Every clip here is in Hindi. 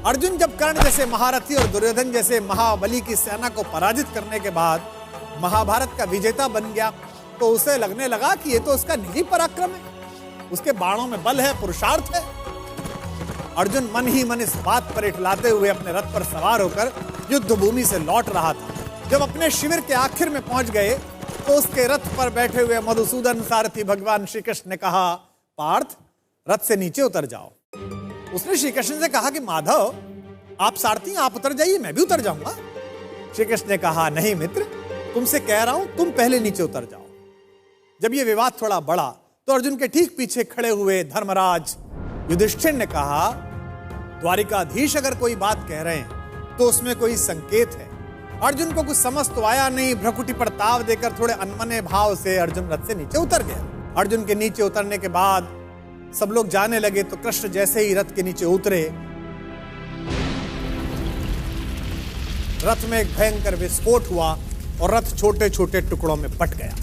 अर्जुन जब कर्ण जैसे महारथी और दुर्योधन जैसे महाबली की सेना को पराजित करने के बाद महाभारत का विजेता बन गया, तो उसे लगने लगा कि ये तो उसका निजी पराक्रम है, उसके बाणों में बल है, पुरुषार्थ है। अर्जुन मन ही मन इस बात पर इठलाते हुए अपने रथ पर सवार होकर युद्ध भूमि से लौट रहा था। जब अपने शिविर के आखिर में पहुंच गए तो उसके रथ पर बैठे हुए मधुसूदन सारथी भगवान श्री कृष्ण ने कहा, पार्थ, रथ से नीचे उतर जाओ। उसने श्री कृष्ण से कहा कि माधव, आप सारथी, आप उतर जाइए, मैं भी उतर जाऊंगा। श्री कृष्ण ने कहा, नहीं मित्र, तुमसे कह रहा हूं, तुम पहले नीचे उतर जाओ। जब यह विवाद थोड़ा बढ़ा तो अर्जुन के ठीक पीछे खड़े हुए धर्मराज युधिष्ठिर ने कहा, द्वारिकाधीश अगर कोई बात कह रहे हैं तो उसमें कोई संकेत है। अर्जुन को कुछ समझ तो आया नहीं। भ्रुकुटी पर ताव देकर थोड़े अनमने भाव से अर्जुन रथ से नीचे उतर गया। अर्जुन के नीचे उतरने के बाद सब लोग जाने लगे तो कृष्ण जैसे ही रथ के नीचे उतरे, रथ में एक भयंकर विस्फोट हुआ और रथ छोटे छोटे टुकड़ों में बट गया।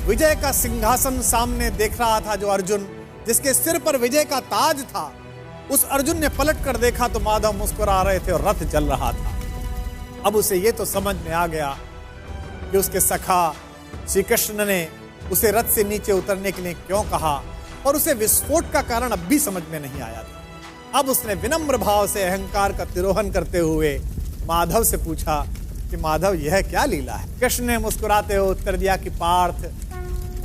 विजय का सिंहासन सामने देख रहा था जो अर्जुन, जिसके सिर पर विजय का ताज था, उस अर्जुन ने पलट कर देखा तो माधव मुस्कुरा रहे थे और रथ जल रहा था। अब उसे यह तो समझ में आ गया कि उसके सखा श्री कृष्ण ने उसे रथ से नीचे उतरने के लिए क्यों कहा, और उसे विस्फोट का कारण अब भी समझ में नहीं आया था। अब उसने विनम्र भाव से अहंकार का तिरोहन करते हुए माधव से पूछा कि माधव, यह क्या लीला है? कृष्ण ने मुस्कुराते हुए उत्तर दिया कि पार्थ,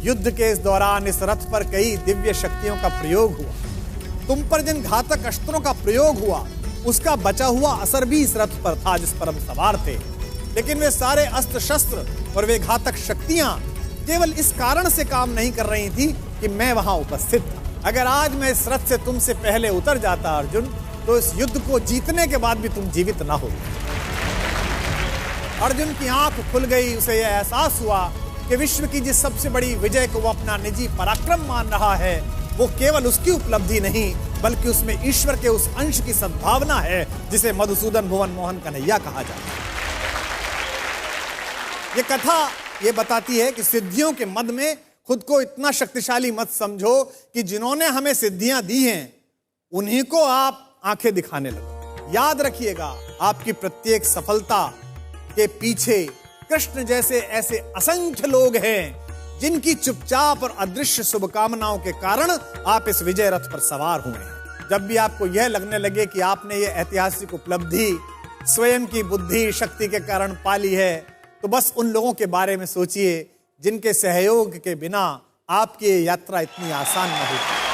युद्ध के इस दौरान इस रथ पर कई दिव्य शक्तियों का प्रयोग हुआ। तुम पर जिन घातक अस्त्रों का प्रयोग हुआ उसका बचा हुआ असर भी इस रथ पर था जिस पर हम सवार थे। लेकिन वे सारे अस्त्र शस्त्र और वे घातक शक्तियां केवल इस कारण से काम नहीं कर रही थी कि मैं वहां उपस्थित था। अगर आज मैं इस रथ से तुमसे पहले उतर जाता अर्जुन, तो इस युद्ध को जीतने के बाद भी तुम जीवित ना हो। अर्जुन की आंख खुल गई। उसे यह एहसास हुआ कि विश्व की जिस सबसे बड़ी विजय को वो अपना निजी पराक्रम मान रहा है, वो केवल उसकी उपलब्धि नहीं बल्कि उसमें ईश्वर के उस अंश की सद्भावना है जिसे मधुसूदन भुवन मोहन कन्हैया कहा जाता है। ये कथा ये बताती है कि सिद्धियों के मद में खुद को इतना शक्तिशाली मत समझो कि जिन्होंने हमें सिद्धियां दी हैं उन्हीं को आप आंखें दिखाने लगो। याद रखिएगा, आपकी प्रत्येक सफलता के पीछे कृष्ण जैसे ऐसे असंख्य लोग हैं जिनकी चुपचाप और अदृश्य शुभकामनाओं के कारण आप इस विजय रथ पर सवार हुए हैं। जब भी आपको यह लगने लगे कि आपने ये ऐतिहासिक उपलब्धि स्वयं की बुद्धि शक्ति के कारण पाली है, तो बस उन लोगों के बारे में सोचिए जिनके सहयोग के बिना आपकी ये यात्रा इतनी आसान न होती।